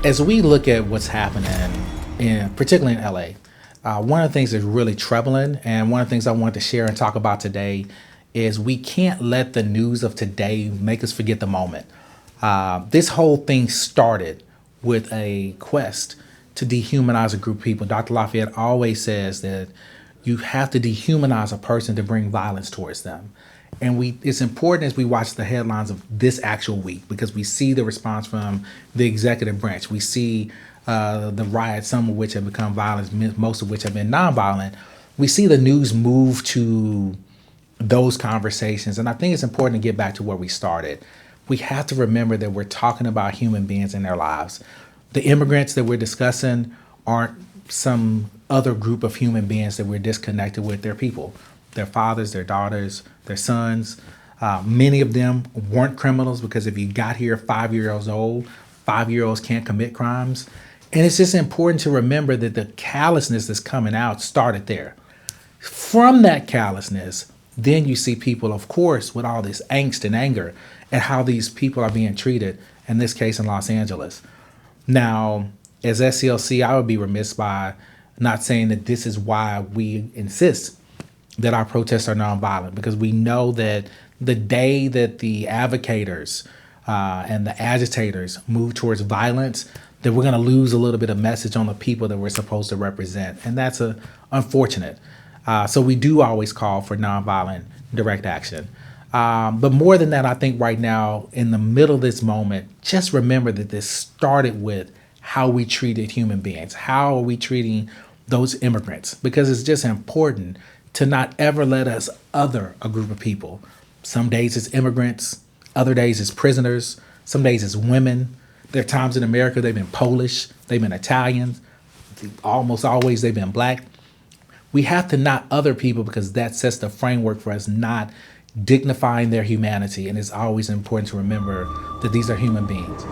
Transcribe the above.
As we look at what's happening particularly in LA, one of the things that's really troubling, and one of the things I want to share and talk about today, is we can't let the news of today make us forget the moment. This whole thing started with a quest to dehumanize a group of people. Dr. Lafayette always says that you have to dehumanize a person to bring violence towards them. And it's important as we watch the headlines of this actual week, because we see the response from the executive branch. We see the riots, some of which have become violent, most of which have been nonviolent. We see the news move to those conversations. And I think it's important to get back to where we started. We have to remember that we're talking about human beings in their lives. The immigrants that we're discussing aren't some other group of human beings that we're disconnected with. They're people, their fathers, their daughters, their sons. Many of them weren't criminals, because if you got here 5 years old, 5-year-olds can't commit crimes. And it's just important to remember that the callousness that's coming out started there. From that callousness, then you see people, of course, with all this angst and anger at how these people are being treated, in this case in Los Angeles. Now, as SCLC, I would be remiss by not saying that this is why we insist that our protests are nonviolent, because we know that the day that the advocators and the agitators move towards violence, that we're going to lose a little bit of message on the people that we're supposed to represent. And that's unfortunate. So we do always call for nonviolent direct action. But more than that, I think right now, in the middle of this moment, just remember that this started with how we treated human beings. How are we treating those immigrants? Because it's just important to not ever let us other a group of people. Some days it's immigrants, other days it's prisoners, some days it's women. There are times in America they've been Polish, they've been Italian, almost always they've been Black. We have to not other people, because that sets the framework for us not dignifying their humanity. And it's always important to remember that these are human beings.